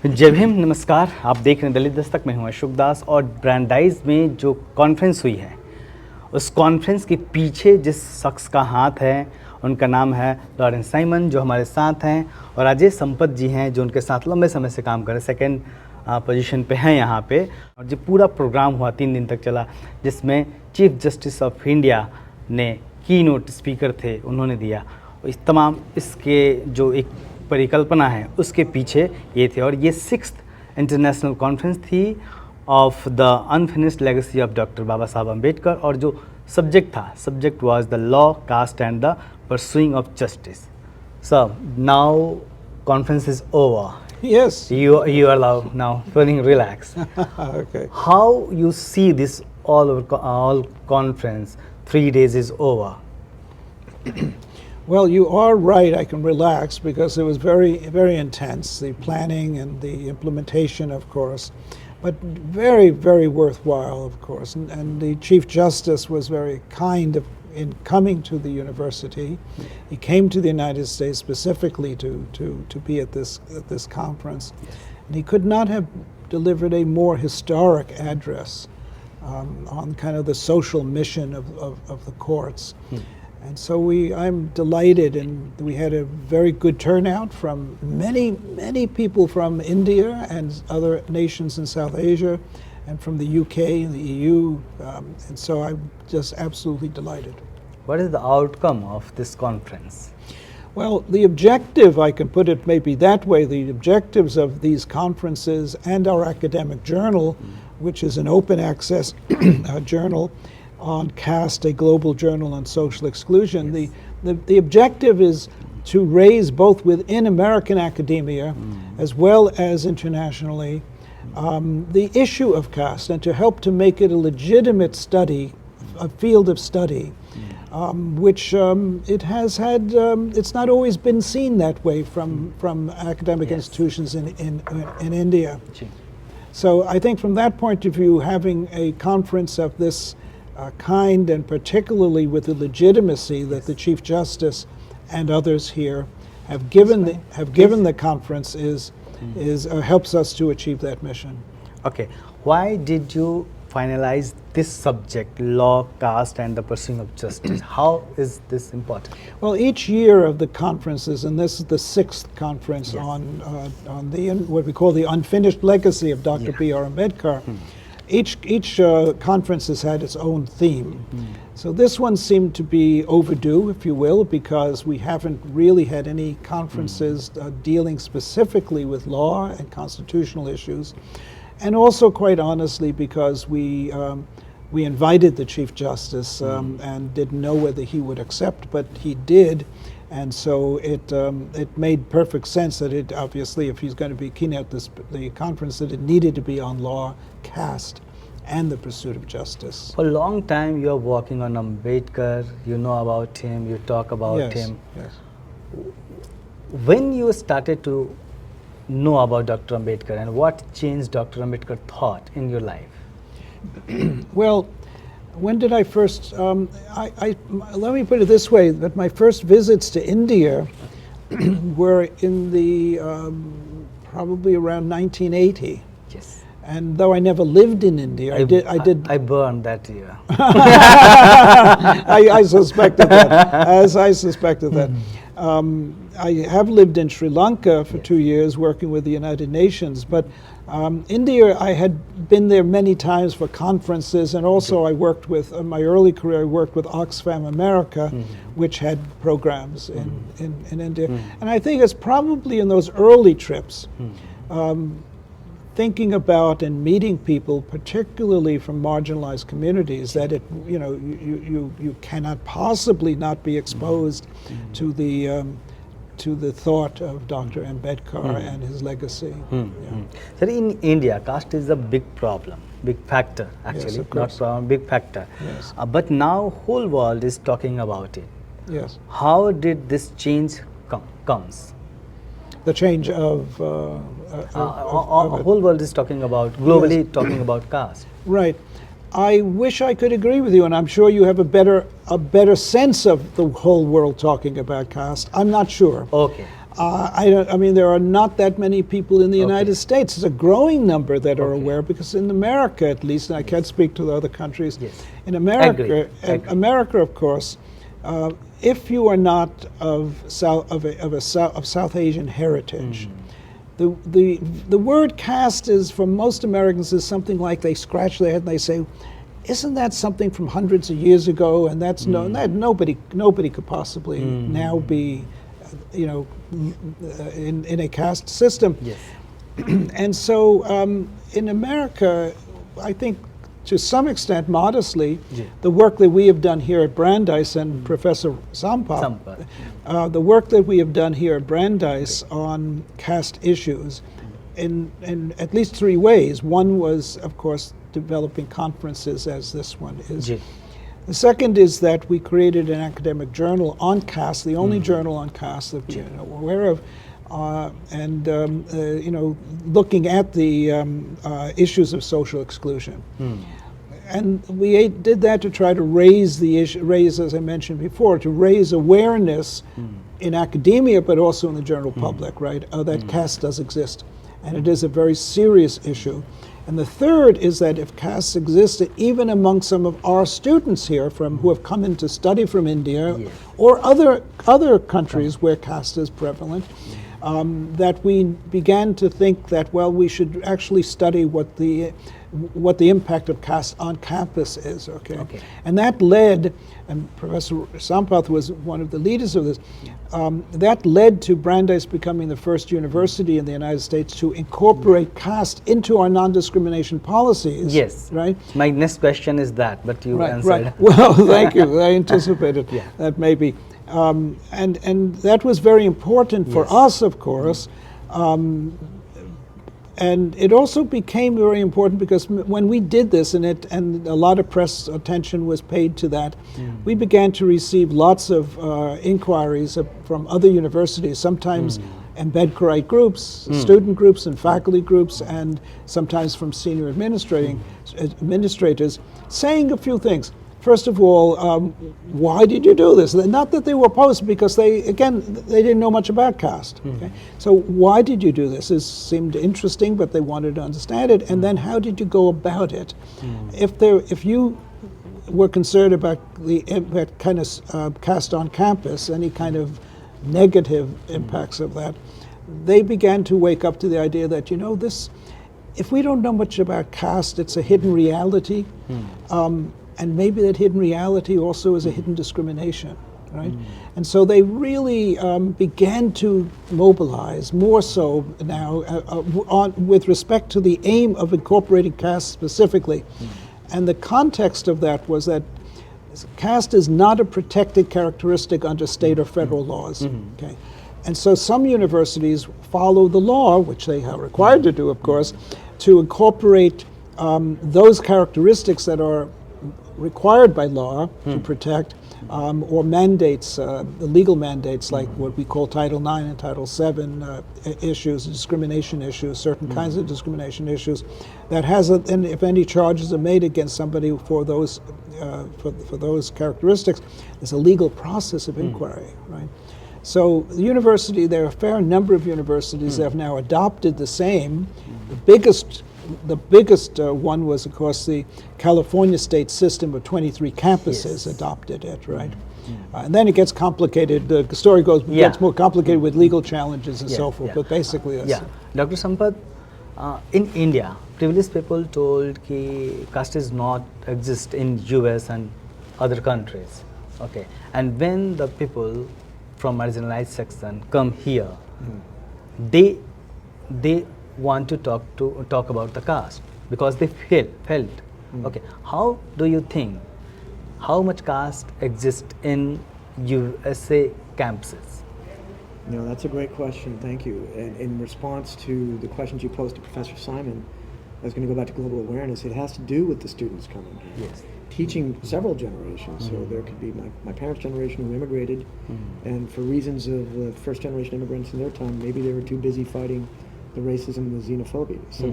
जय भीम, नमस्कार। आप देख रहे हैं दलित दस्तक में हूँ अशोक दास। और ब्रांडाइज में जो कॉन्फ्रेंस हुई है, उस कॉन्फ्रेंस के पीछे जिस शख्स का हाथ है उनका नाम है लॉरेंस साइमन, जो हमारे साथ हैं, और अजय संपत जी हैं जो उनके साथ लंबे समय से काम कर रहे हैं, सेकेंड पोजीशन पे हैं यहाँ पे। और जो पूरा प्रोग्राम हुआ 3 दिन तक चला, जिसमें चीफ जस्टिस ऑफ इंडिया ने की नोट स्पीकर थे, उन्होंने दिया। इस तमाम इसके जो एक परिकल्पना है उसके पीछे ये थे। और ये 6th इंटरनेशनल कॉन्फ्रेंस थी of the unfinished legacy of doctor Baba Saheb Ambedkar. और जो subject was the law, caste and the pursuing of justice. Sir, now conference is over. Yes. You are now feeling relaxed. Okay. How you see this all conference? 3 days is over. Well, you are right. I can relax because it was very, very intense, the planning and the implementation, of course, but very, very worthwhile, of course. And the Chief Justice was very kind in coming to the university. He came to the United States specifically to be at this conference. And he could not have delivered a more historic address on kind of the social mission of the courts. And so I'm delighted, and we had a very good turnout from many people from India and other nations in South Asia, and from the UK and the EU, and so I'm just absolutely delighted. What is the outcome of this conference? Well, the objective, I can put it maybe that way, the objectives of these conferences and our academic journal, which is an open access journal on caste, a global journal on social exclusion. Yes. The objective is to raise both within American academia as well as internationally the issue of caste, and to help to make it a legitimate study, a field of study, which it has had, it's not always been seen that way from academic Yes. institutions in India. Gee. So I think from that point of view, having a conference of this kind, and particularly with the legitimacy that the Chief Justice and others here have given the conference is helps us to achieve that mission. Okay, why did you finalize this subject, law, caste, and the pursuing of justice? How is this important? Well, each year of the conferences, and this is the 6th conference Yes. on the what we call the unfinished legacy of Dr. Yeah. B.R. Ambedkar. Each conference has had its own theme. So this one seemed to be overdue, if you will, because we haven't really had any conferences dealing specifically with law and constitutional issues. And also, quite honestly, because we invited the Chief Justice and didn't know whether he would accept, but he did. And so it made perfect sense that it obviously, if he's going to be keynote the conference, that it needed to be on law, caste, and the pursuit of justice. For a long time you are working on Ambedkar, you know about him, you talk about Yes, him. yes. When you started to know about Dr. Ambedkar, and what changed Dr. Ambedkar thought in your life? Well, when did I first, let me put it this way, that my first visits to India were in the, probably around 1980. Yes. And though I never lived in India, I burned that year. I suspected that, as I suspected that. I have lived in Sri Lanka for 2 years working with the United Nations, but India, I had been there many times for conferences, and also I worked with, in my early career, I worked with Oxfam America, which had programs in India. And I think it's probably in those early trips, thinking about and meeting people, particularly from marginalized communities, that it, you cannot possibly not be exposed to the thought of Dr. Ambedkar and his legacy. Sir, in India, caste is a big problem, big factor actually, of not course. problem, big factor. Yes. But now whole world is talking about it. Yes. How did this change comes? The change of it. Whole world is talking about, globally talking about caste. Right. I wish I could agree with you, and I'm sure you have a better sense of the whole world talking about caste. I'm not sure. Okay. I mean, there are not that many people in the Okay. United States. It's a growing number that are Okay. aware, because in America, at least, and I can't speak to the other countries. Yes. In America, Agree. America, of course, if you are not of South Asian heritage, the word caste is, for most Americans, is something like they scratch their head and they say, "Isn't that something from hundreds of years ago?" And that's nobody could possibly now be, you know, in a caste system. Yes. And so in America, I think to some extent, modestly, Yeah. the work that we have done here at Brandeis and Professor Sampath, the work that we have done here at Brandeis on caste issues in at least three ways. One was, of course, developing conferences, as this one is. Yeah. The second is that we created an academic journal on caste, the only journal on caste that we're aware of, and you know, looking at the issues of social exclusion. And we did that to try to raise the issue, as I mentioned before, to raise awareness in academia, but also in the general public, right, that caste does exist, and it is a very serious issue. And the third is that if caste existed, even among some of our students here who have come in to study from India, Yes. or other countries where caste is prevalent, that we began to think that, well, we should actually study what the impact of caste on campus is, okay? And that led, and Professor Sampath was one of the leaders of this, that led to Brandeis becoming the first university in the United States to incorporate caste into our non-discrimination policies. Yes. Right? My next question is that, but you answered. Right. Well, thank you. I anticipated that maybe. And that was very important for us, of course. And it also became very important because when we did this, and a lot of press attention was paid to that, we began to receive lots of inquiries from other universities, sometimes embedcorite groups, student groups and faculty groups, and sometimes from senior administrators, saying a few things. First of all, why did you do this? Not that they were opposed, because they didn't know much about caste. Okay? So why did you do this? It seemed interesting, but they wanted to understand it. And then how did you go about it? If you were concerned about that kind of caste on campus, any kind of negative impacts of that, they began to wake up to the idea that, you know, if we don't know much about caste, it's a hidden reality. And maybe that hidden reality also is a hidden discrimination, right? And so they really began to mobilize more so now with respect to the aim of incorporating caste specifically. And the context of that was that caste is not a protected characteristic under state or federal laws. Okay? And so some universities follow the law, which they are required to do, of course, to incorporate those characteristics that are required by law to protect, or mandates, the legal mandates, like what we call Title IX and Title VII issues, discrimination issues, certain kinds of discrimination issues, that and if any charges are made against somebody for those for those characteristics, there's a legal process of inquiry, right? So the university, there are a fair number of universities that have now adopted the same. The biggest one was, of course, the California state system of 23 campuses adopted it, right? And then it gets complicated. The story gets more complicated with legal challenges and so forth, but basically that's it. Dr. Sampath, in India, privileged people told that caste does not exist in US and other countries. Okay, and when the people from marginalized section come here, they want to talk about the caste because they felt. Okay, how do you think, how much caste exists in USA campuses? You know, that's a great question. Thank you. And in response to the questions you posed to Professor Simon, I was going to go back to global awareness. It has to do with the students coming here. Yes. Teaching several generations. So there could be my parents' generation who immigrated, and for reasons of the first generation immigrants in their time, maybe they were too busy fighting the racism and the xenophobia. So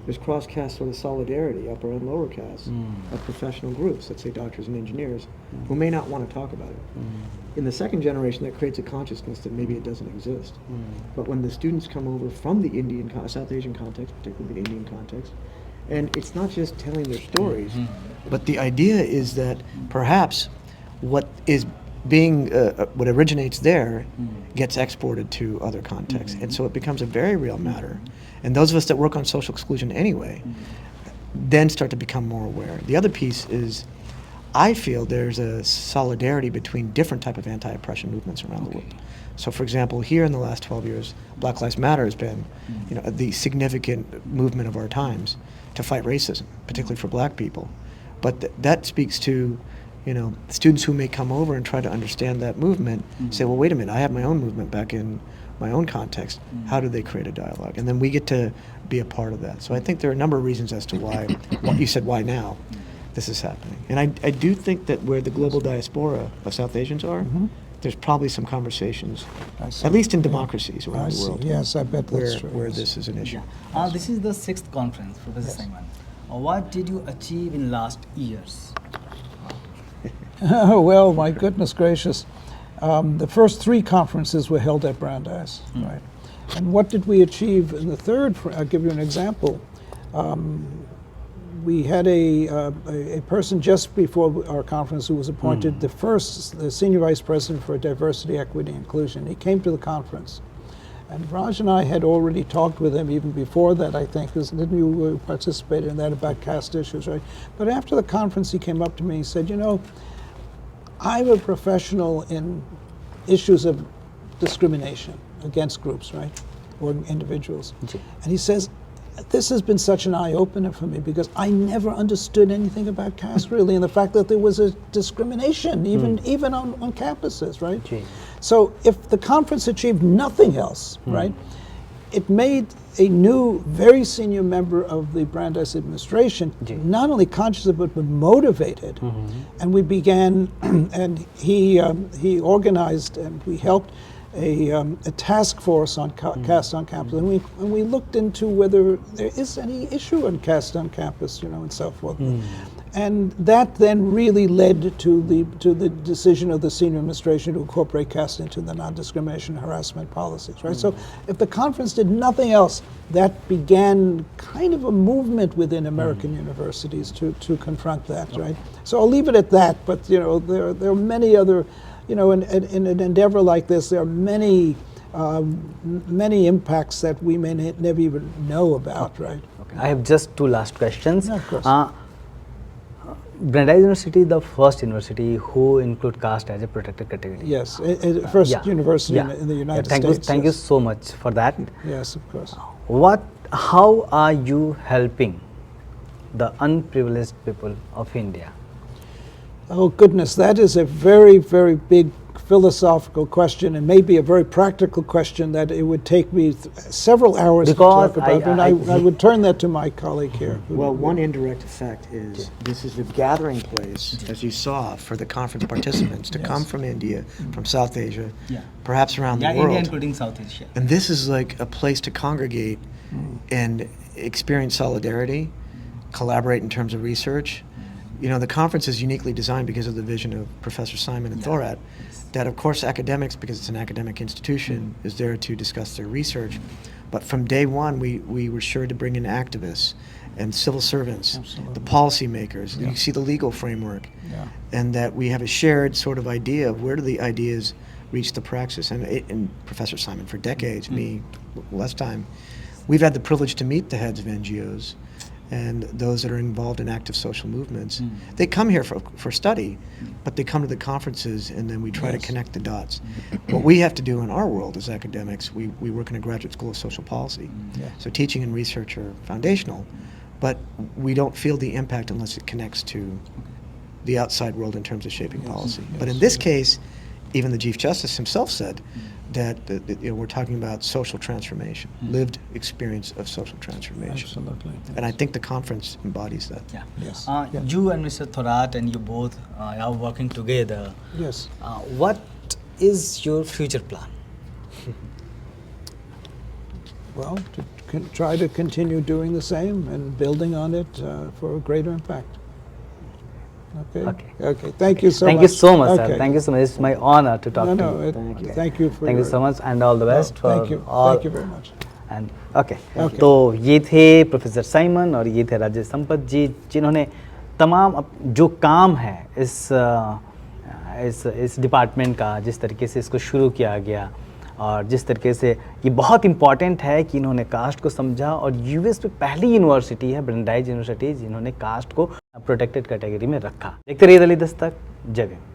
there's cross-caste sort of solidarity, upper and lower caste, of professional groups, let's say doctors and engineers, who may not want to talk about it. In the second generation, that creates a consciousness that maybe it doesn't exist. But when the students come over from the South Asian context, particularly the Indian context, and it's not just telling their stories, but the idea is that perhaps what is being what originates there gets exported to other contexts, and so it becomes a very real matter. And those of us that work on social exclusion anyway, then start to become more aware. The other piece is, I feel there's a solidarity between different type of anti-oppression movements around the world. So, for example, here in the last 12 years, Black Lives Matter has been, the significant movement of our times to fight racism, particularly for black people. But that speaks to, students who may come over and try to understand that movement, say, well, wait a minute, I have my own movement back in my own context. How do they create a dialogue? And then we get to be a part of that. So I think there are a number of reasons as to why, you said why now, this is happening. And I do think that where the global diaspora of South Asians are, there's probably some conversations, at least in democracies around the world. Yes, I bet that's true. Where this is an issue. This is the 6th conference, Professor Simon. What did you achieve in last years? Well, my goodness gracious. The first 3 conferences were held at Brandeis, right? And what did we achieve in the third? I'll give you an example. We had a person just before our conference who was appointed the senior vice president for diversity, equity, and inclusion. He came to the conference. And Raj and I had already talked with him even before that, I think, because didn't you participate in that about caste issues, right? But after the conference, he came up to me and said, I'm a professional in issues of discrimination against groups, right, or individuals. And he says, this has been such an eye-opener for me because I never understood anything about caste really, and the fact that there was a discrimination even on campuses, right? So if the conference achieved nothing else, right, it made a new, very senior member of the Brandeis administration not only conscious of it, but motivated. And we began, and he organized and we helped a task force on caste on campus, and we looked into whether there is any issue on caste on campus, and so forth. And that then really led to the decision of the senior administration to incorporate caste into the non-discrimination harassment policies, right? So if the conference did nothing else, that began kind of a movement within American universities to confront that, right? So I'll leave it at that, but there are many other, in an endeavor like this, there are many impacts that we may never even know about, right? Okay. I have just 2 last questions. Yeah, of course. Brandeis University is the first university who include caste as a protected category. Yes, first university in the United States. Thank you so much for that. Yes, of course. How are you helping the unprivileged people of India? Oh goodness, that is a very, very big philosophical question, and maybe a very practical question that it would take me several hours to talk about. And I would turn that to my colleague here. Well, one indirect effect is this is the gathering place, as you saw, for the conference participants to come from India, from South Asia, perhaps around the world. India including South Asia. And this is like a place to congregate and experience solidarity, collaborate in terms of research. The conference is uniquely designed because of the vision of Professor Simon and Thorat, that of course academics, because it's an academic institution, is there to discuss their research. But from day one, we were sure to bring in activists and civil servants, the policymakers. You see the legal framework, and that we have a shared sort of idea of where do the ideas reach the praxis. And Professor Simon, for decades, me less time, we've had the privilege to meet the heads of NGOs and those that are involved in active social movements. They come here for study, but they come to the conferences and then we try to connect the dots. What we have to do in our world as academics, we work in a graduate school of social policy. So teaching and research are foundational, but we don't feel the impact unless it connects to the outside world in terms of shaping policy. But in this case, even the Chief Justice himself said that we're talking about social transformation, lived experience of social transformation. Absolutely. And I think the conference embodies that. Yes. You and Mr. Thorat and you both are working together. Yes. What is your future plan? Well, to try to continue doing the same and building on it for a greater impact. Okay. Okay. Okay. Thank you so much. Thank you so much, sir. Okay. Thank you so much. It's my honor to talk No, to no. you. Thank you. Thank you for. Thank you your- so much and all the best for Thank you. all. Thank you very much. And okay Okay. तो ये थे professor Simon और ये थे राजेश संपत जी, जिन्होंने तमाम जो काम है इस डिपार्टमेंट का, जिस तरीके से इसको शुरू किया गया और जिस तरीके से ये बहुत इम्पॉर्टेंट है कि इन्होंने कास्ट को समझा, और यूएस में पहली यूनिवर्सिटी है ब्रांडाइज यूनिवर्सिटी जिन्होंने कास्ट को प्रोटेक्टेड कैटेगरी में रखा। देखते रहिए दलित दस्तक। जय भीम।